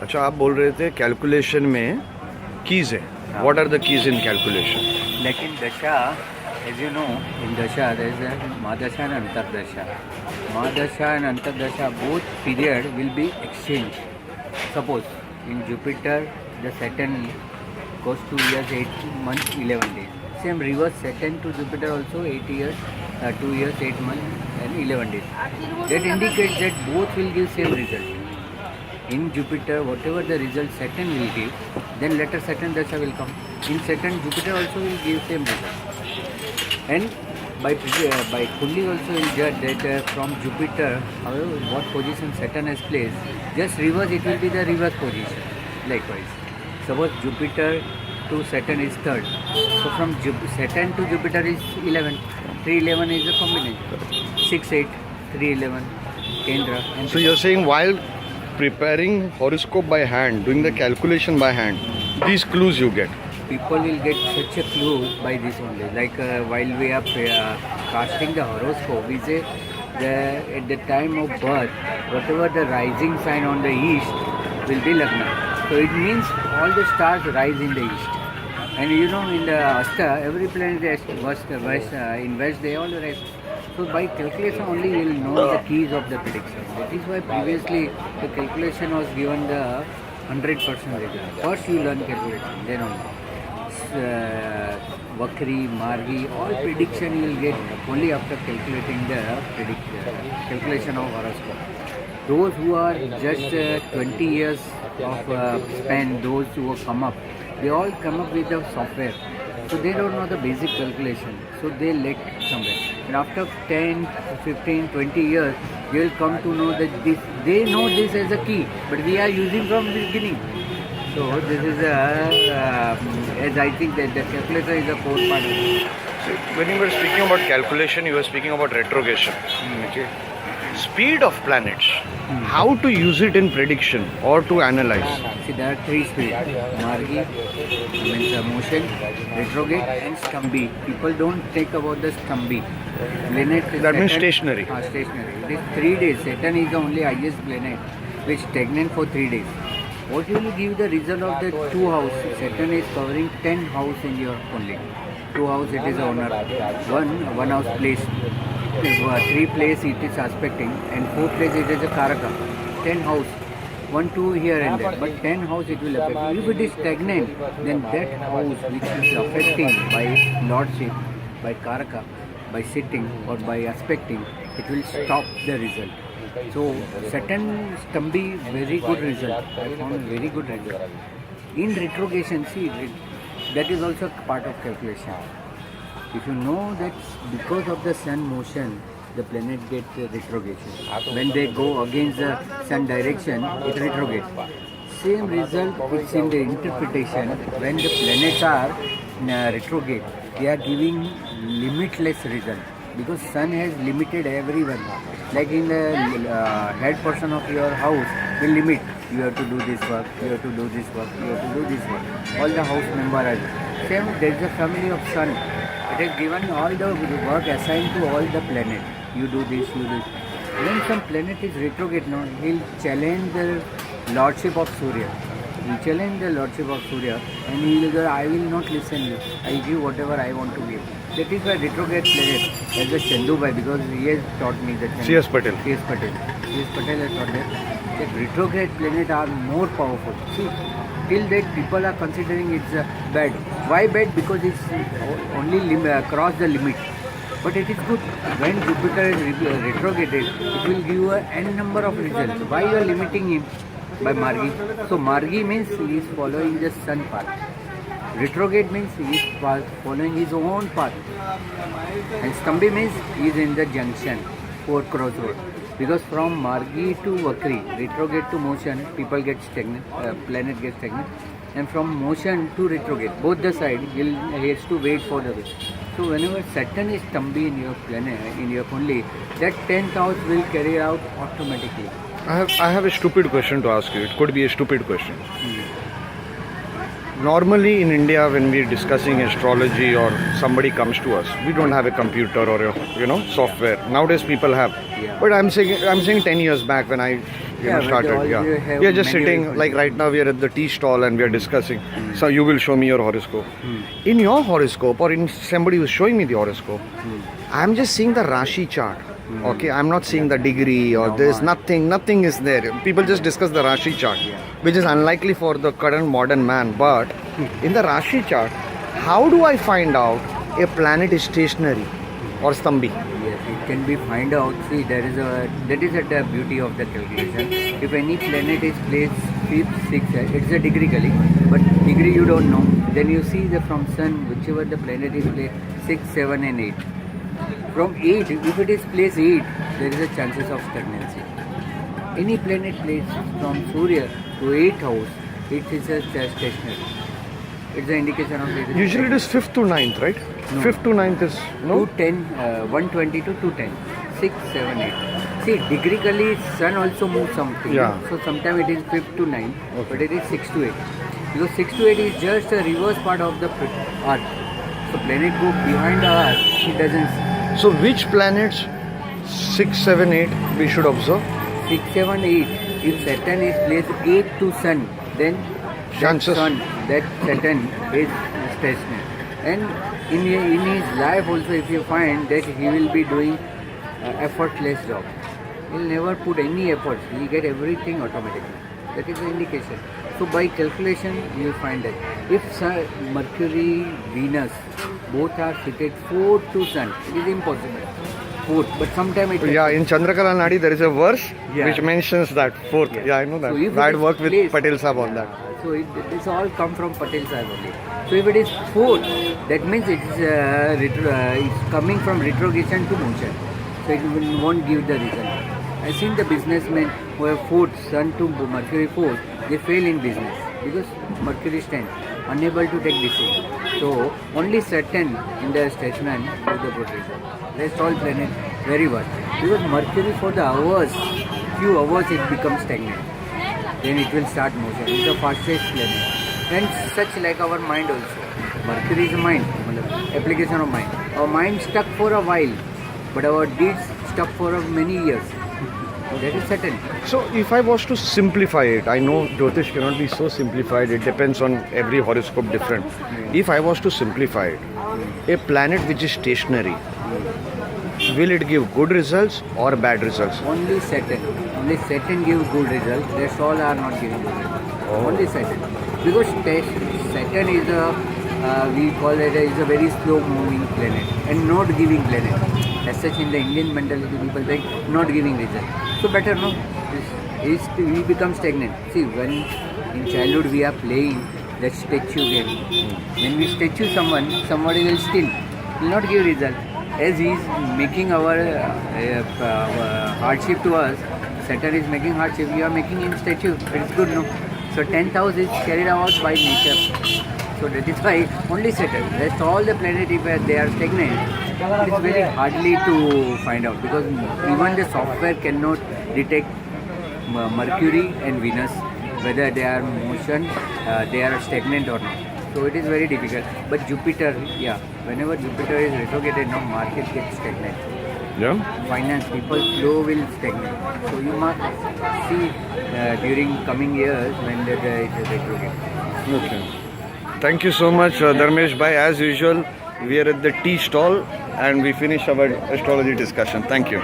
अच्छा, आप बोल रहे थे कैलकुलेशन में कीज है. What are the keys in calculation? Like in Dasha, as you know, in Dasha there is a Mahadasha and Antardasha. Mahadasha and Antardasha, both period will be exchanged. Suppose in Jupiter, the Saturn goes 2 years, 8 months, 11 days. Same reverse Saturn to Jupiter also 8 years, 2 years, 8 months and 11 days. That indicates that both will give same result. In Jupiter, whatever the result Saturn will give, then later Saturn Dasha will come. In Saturn, Jupiter also will give same result. And by Kundi also will judge that from Jupiter, however, what position Saturn has placed, just reverse it will be the reverse position. Likewise, suppose Jupiter to Saturn is third, so from Saturn to Jupiter is 11. 311 is a combination. 6, 8, 311, Kendra. And So you're saying while preparing horoscope by hand, doing the calculation by hand, these clues you get. people will get such a clue by this only. Like while we are casting the horoscope, we say at the time of birth, whatever the rising sign on the east will be Lagna. So it means all the stars rise in the east. And you know, in the Asta, every planet is in west, they all rise. So by calculation only you will know the keys of the prediction. That is why previously the calculation was given the 100% result. First you learn calculation, then only. Vakri, Margi, all prediction you will get only after calculating the calculation of horoscope. Those who are just 20 years of span, those who have come up, they all come up with the software. So they don't know the basic calculation. So they let somewhere. And after 10, 15, 20 years, they will come to know that this, they know this as a key, but we are using from the beginning. So this is as I think that the calculator is a core part of it. So when you were speaking about calculation, you were speaking about retrogression. Okay. Speed of planets. How to use it in prediction or to analyze? See, there are three speeds: Margi, means motion, retrograde, and Stambi. People don't think about the Stambi. Planet That means Saturn- stationary. Stationary. It is 3 days. Saturn is the only highest planet which stagnant for 3 days. What will give the result of the 2 house? Saturn is covering 10 house in your only. 2 house it is owner. One house place. 3 place it is aspecting, and 4 place it is a Karaka. 10 house. 1, 2 here and there. But 10 house it will affect. If it is stagnant, then that house which is affecting by lordship, by Karaka, by sitting or by aspecting, it will stop the result. So Saturn Stambi, very good result. I found very good result. In retrogression, see, that is also part of calculation. If you know that because of the sun motion, the planet get retrogression. When they go against the sun direction, it retrograde. Same result is in the interpretation. When the planets are retrograde, they are giving limitless result. Because sun has limited everyone. Like in the head person of your house will limit. You have to do this work, you have to do this work, you have to do this work. All the house members are same. There is a family of sun. It has given all the work assigned to all the planet. You do this, you do this. When some planet is retrograde now, he'll challenge the lordship of Surya. He'll challenge the lordship of Surya and he will go, I will not listen you. I give whatever I want to give. That is why retrograde planet as a Chandubai, because he has taught me that. C.S. Patel. C.S. Patel. C.S. Patel has taught that retrograde planets are more powerful. See, till that people are considering it's bad. Why bad? Because it's only cross the limit. But it is good. When Jupiter is retrograded, it will give you n number of results. Why you are limiting him? By Margi. So Margi means he is following the sun path. Retrograde means he is following his own path. And Stambi means he is in the junction, 4 crossroad. Because from Margi to Vakri, retrograde to motion, people get stagnant, planet gets stagnant. And from motion to retrograde, both the side, he has to wait for the way. So whenever Saturn is Stambi in your planet, in your Kundli, that 10th house will carry out automatically. I have a stupid question to ask you. It could be a stupid question. Normally in India, when we're discussing astrology or somebody comes to us, we don't have a computer or a software. Nowadays people have. Yeah. But I'm saying 10 years back when I Yeah, but started. all Yeah, you have we are just many sitting ways. like right now. We are at the tea stall and we are discussing. So you will show me your horoscope. In your horoscope, or in somebody who's showing me the horoscope, I'm just seeing the Rashi chart. Okay, I'm not seeing the degree or No, there's man. nothing is there. People just discuss the Rashi chart, which is unlikely for the current modern man. But in the Rashi chart, how do I find out a planet is stationary or stambhi? Yes, it can be find out. See, that is the beauty of the calculation. If any planet is placed 5th, 6th, it's a degree gully, but degree you don't know. Then you see the from sun, whichever the planet is placed 6, 7, and 8. From 8, if it is placed 8, there is a chances of stagnancy. Any planet placed from Surya to 8th house, it is a stationary. It's an indication of it is Usually it is 5th to 9th, right? No. 5th to 9th is no. 210, 120 to 210, 6, 7, 8. See, degree sun also moves something. Yeah. So sometimes it is 5th to 9, Okay. but it is 6 to 8. Because 6 to 8 is just a reverse part of the Earth. So planet go behind the Earth, it doesn't. So which planets 6, 7, 8 we should observe? 6, 7, 8. If Saturn is placed 8 to sun, then Chances. that Saturn is stationary. And in his life also, if you find that he will be doing effortless job, he'll never put any efforts. He'll get everything automatically. That is the indication. So by calculation, you will find that if Mercury, Venus, both are seated 4 to sun, it is impossible. 4th, but sometimes it Yeah, in Chandrakala Nadi there is a verse Yeah. which mentions that 4th. Yeah. Yeah, I know that. So if it I had is worked with placed- Patel Saab on that. So this all come from Patel Sahib only. So if it is 4th, that means it's coming from retrogression to motion. So it won't give the result. I've seen the businessmen who have 4th, Sun to Mercury 4th, they fail in business because Mercury stands, unable to take decision. So only Saturn in the statesman with the good result. Rest all planets very well. Because Mercury for the hours, few hours it becomes stagnant. Then it will start motion. It's the fastest planet. And such like our mind also. Mercury is a mind, application of mind. Our mind stuck for a while, but our deeds stuck for many years. That is certain. So if I was to simplify it, I know Jyotish cannot be so simplified. It depends on every horoscope different. If I was to simplify it, a planet which is stationary, will it give good results or bad results? Only Saturn. Only Saturn gives good results. Rest all are not giving good results. Only Saturn. Because Saturn is we call it is a very slow moving planet and not giving planet. As such in the Indian mentality people think not giving result. So better no. We become stagnant. See when in childhood we are playing that statue game. When we statue someone, somebody will still will not give result. As he is making our hardship to us, Saturn is making hardship, we are making him statue. It's good, no? So 10th house is carried out by nature. So that is why only Saturn. Rest all the planets, if they are stagnant, it is very hardly to find out because even the software cannot detect Mercury and Venus, whether they are motion, they are stagnant or not. So it is very difficult. But Jupiter, yeah, whenever Jupiter is retrograded, now market gets stagnant. Yeah. Finance, people flow will stagnate. So you must see during coming years when it is retrograde. Okay. Thank you so much, Dharmesh bhai. As usual, we are at the tea stall and we finish our astrology discussion. Thank you.